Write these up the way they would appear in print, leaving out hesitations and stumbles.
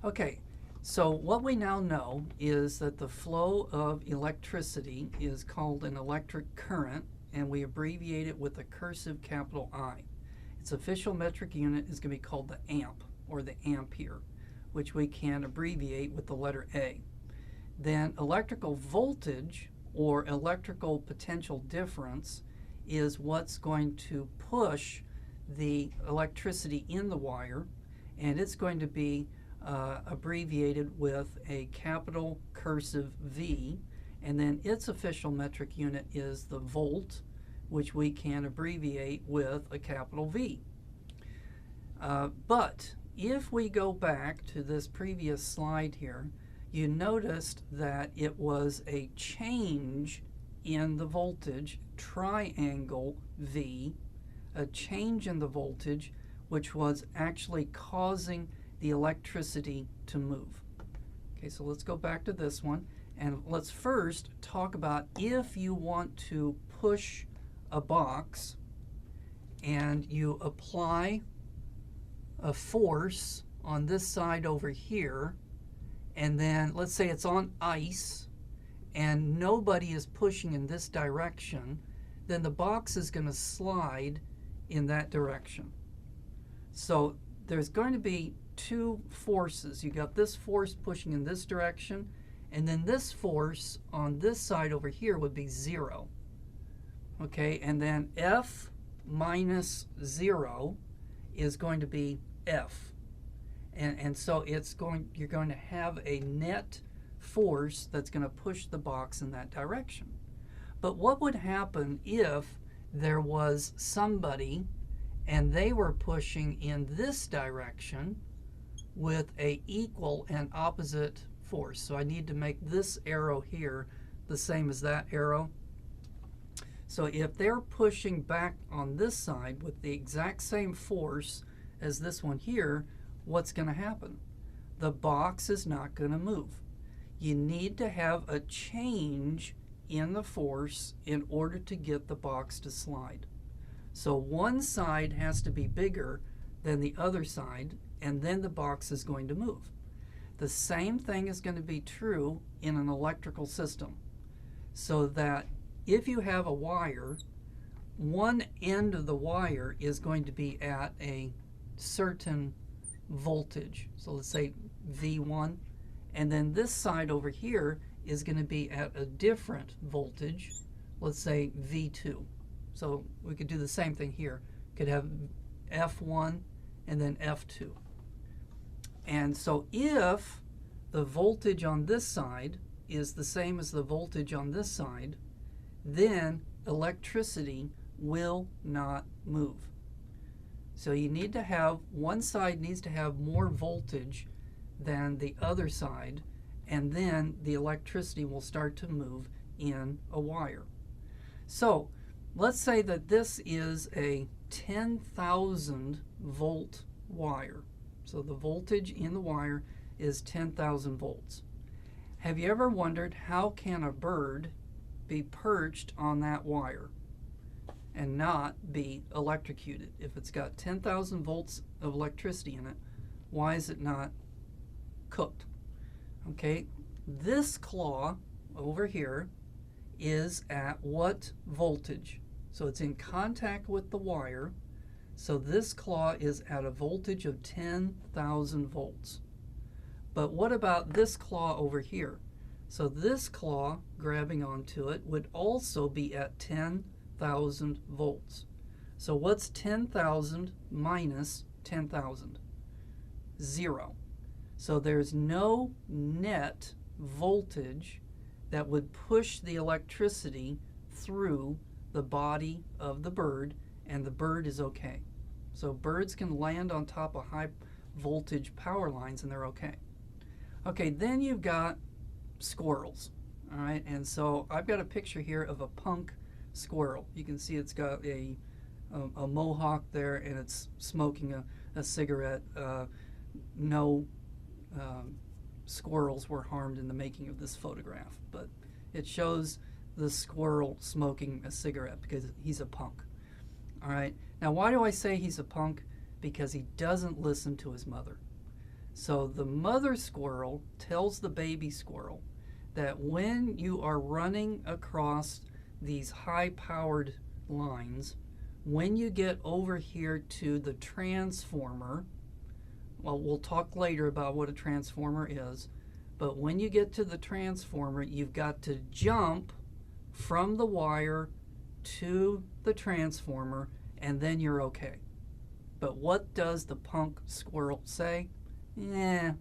Okay, so what we now know is that the flow of electricity is called an electric current, and we abbreviate it with a cursive capital I. Its official metric unit is going to be called the amp, or the ampere, which we can abbreviate with the letter A. Then electrical voltage, or electrical potential difference, is what's going to push the electricity in the wire, and it's going to be abbreviated with a capital cursive V, and then its official metric unit is the volt, which we can abbreviate with a capital V. But if we go back to this previous slide here, you noticed that it was a change in the voltage, triangle V, a change in the voltage, which was actually causing the electricity to move. Okay, so let's go back to this one, and let's first talk about if you want to push a box and you apply a force on this side over here, and then let's say it's on ice and nobody is pushing in this direction, then the box is going to slide in that direction. So there's going to be two forces. You got this force pushing in this direction, and then this force on this side over here would be 0. Okay, and then F minus 0 is going to be F. And so you're going to have a net force that's going to push the box in that direction. But what would happen if there was somebody and they were pushing in this direction with a equal and opposite force? So I need to make this arrow here the same as that arrow. So if they're pushing back on this side with the exact same force as this one here, what's going to happen? The box is not going to move. You need to have a change in the force in order to get the box to slide. So one side has to be bigger than the other side, and then the box is going to move. The same thing is going to be true in an electrical system. So that if you have a wire, one end of the wire is going to be at a certain voltage. So let's say V1, and then this side over here is going to be at a different voltage, let's say V2. So we could do the same thing here. Could have F1 and then F2. And so if the voltage on this side is the same as the voltage on this side, then electricity will not move. So you need to have, one side needs to have more voltage than the other side, and then the electricity will start to move in a wire. So let's say that this is a 10,000 volt wire. So the voltage in the wire is 10,000 volts. Have you ever wondered how can a bird be perched on that wire and not be electrocuted? If it's got 10,000 volts of electricity in it, why is it not cooked? Okay, this claw over here is at what voltage? So it's in contact with the wire. So this claw is at a voltage of 10,000 volts. But what about this claw over here? So this claw grabbing onto it would also be at 10,000 volts. So what's 10,000 minus 10,000? 0. So there's no net voltage that would push the electricity through the body of the bird, and the bird is okay. So birds can land on top of high voltage power lines and they're okay. Okay, then you've got squirrels. All right, and so I've got a picture here of a punk squirrel. You can see it's got a mohawk there, and it's smoking a cigarette. No squirrels were harmed in the making of this photograph, but it shows the squirrel smoking a cigarette because he's a punk. All right, now why do I say he's a punk? Because he doesn't listen to his mother. So the mother squirrel tells the baby squirrel that when you are running across these high-powered lines, when you get over here to the transformer, well, we'll talk later about what a transformer is, but when you get to the transformer, you've got to jump from the wire to the transformer, and then you're okay. But what does the punk squirrel say?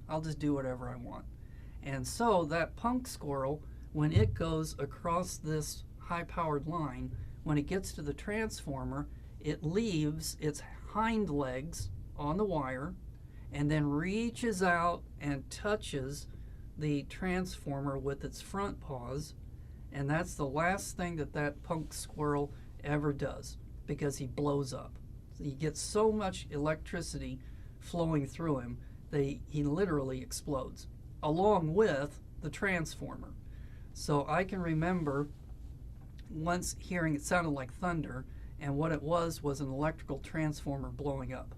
I'll just do whatever I want. And so that punk squirrel, when it goes across this high-powered line, when it gets to the transformer, it leaves its hind legs on the wire and then reaches out and touches the transformer with its front paws, and that's the last thing that punk squirrel ever does, because he blows up. He gets so much electricity flowing through him that he literally explodes, along with the transformer. So I can remember once hearing it sounded like thunder, and what it was an electrical transformer blowing up.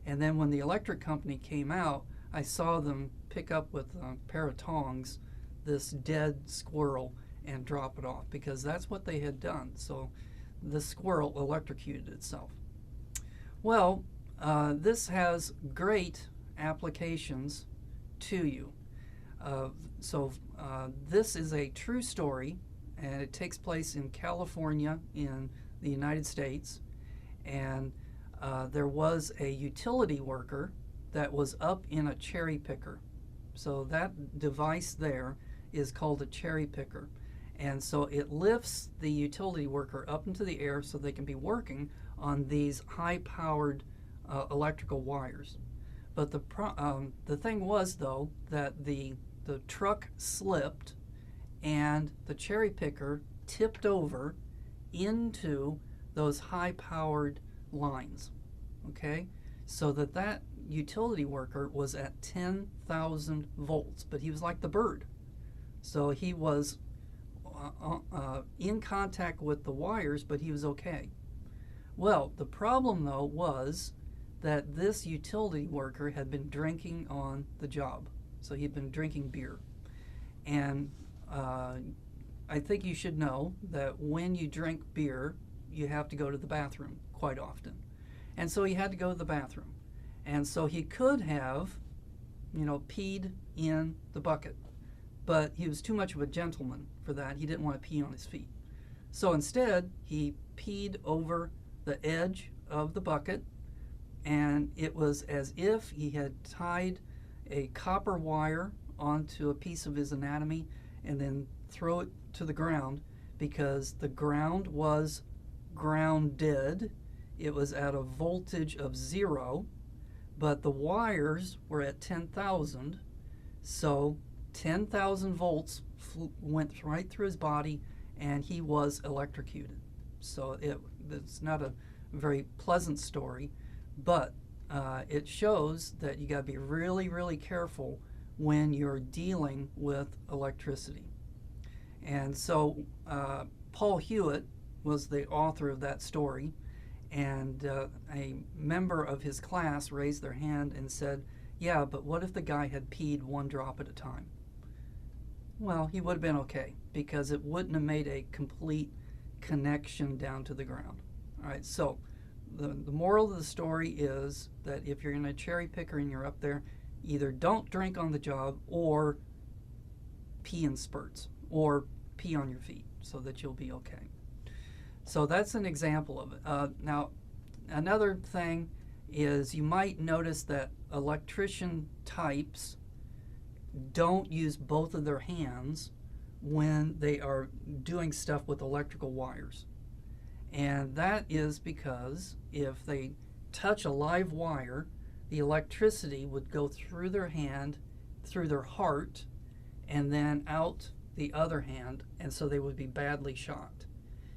And then when the electric company came out, I saw them pick up with a pair of tongs this dead squirrel and drop it off, because that's what they had done. So the squirrel electrocuted itself. Well, this has great applications to you. This is a true story, and it takes place in California in the United States. And there was a utility worker that was up in a cherry picker. So that device there is called a cherry picker. And so it lifts the utility worker up into the air so they can be working on these high-powered electrical wires. But the thing was, though, that the truck slipped and the cherry picker tipped over into those high-powered lines, okay? So that utility worker was at 10,000 volts, but he was like the bird. So he was in contact with the wires, but he was okay. Well, the problem, though, was that this utility worker had been drinking on the job. So he'd been drinking beer. And I think you should know that when you drink beer, you have to go to the bathroom quite often. And so he had to go to the bathroom. And so he could have, peed in the bucket. But he was too much of a gentleman for that. He didn't want to pee on his feet. So instead, he peed over the edge of the bucket, and it was as if he had tied a copper wire onto a piece of his anatomy and then throw it to the ground, because the ground was grounded. It was at a voltage of 0, but the wires were at 10,000. So 10,000 volts went right through his body, and he was electrocuted. So it's not a very pleasant story, but it shows that you got to be really, really careful when you're dealing with electricity. And so Paul Hewitt was the author of that story, and a member of his class raised their hand and said, yeah, but what if the guy had peed one drop at a time? Well, he would have been okay, because it wouldn't have made a complete connection down to the ground. All right, so the moral of the story is that if you're in a cherry picker and you're up there, either don't drink on the job or pee in spurts or pee on your feet so that you'll be okay. So that's an example of it. Now, another thing is you might notice that electrician types don't use both of their hands when they are doing stuff with electrical wires. And that is because if they touch a live wire, the electricity would go through their hand, through their heart, and then out the other hand, and so they would be badly shocked.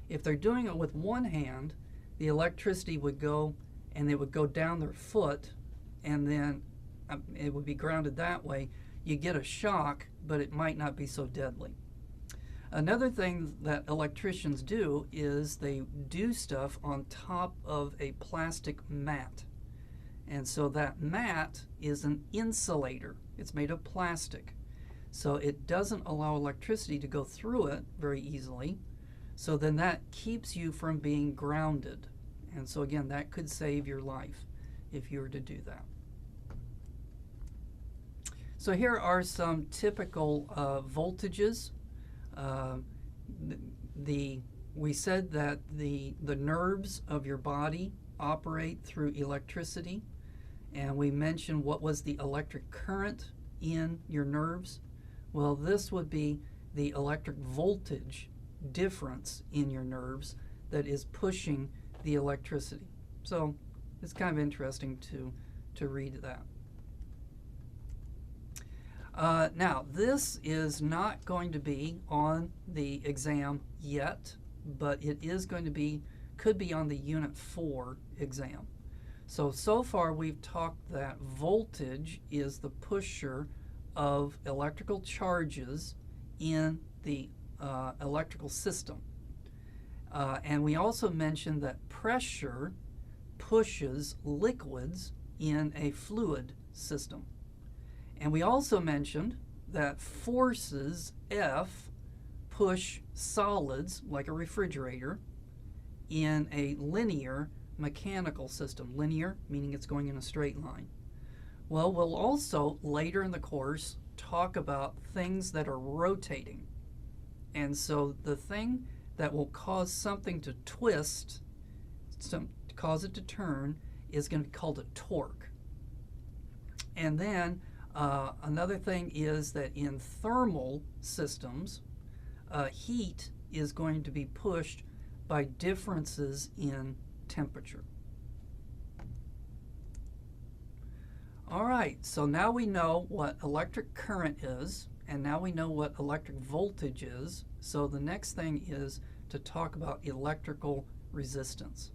If they're doing it with one hand, the electricity would go, and it would go down their foot, and then it would be grounded that way. You get a shock, but it might not be so deadly. Another thing that electricians do is they do stuff on top of a plastic mat. And so that mat is an insulator. It's made of plastic. So it doesn't allow electricity to go through it very easily. So then that keeps you from being grounded. And so again, that could save your life if you were to do that. So here are some typical voltages. We said that the nerves of your body operate through electricity, and we mentioned what was the electric current in your nerves. Well, this would be the electric voltage difference in your nerves that is pushing the electricity. So it's kind of interesting to read that. Now, this is not going to be on the exam yet, but it is going to be, could be on the Unit 4 exam. So far we've talked that voltage is the pusher of electrical charges in the electrical system. And we also mentioned that pressure pushes liquids in a fluid system. And we also mentioned that forces F push solids, like a refrigerator, in a linear mechanical system. Linear, meaning it's going in a straight line. Well, we'll also, later in the course, talk about things that are rotating. And so the thing that will cause something to twist, cause it to turn, is going to be called a torque. And then another thing is that in thermal systems, heat is going to be pushed by differences in temperature. All right, so now we know what electric current is, and now we know what electric voltage is. So the next thing is to talk about electrical resistance.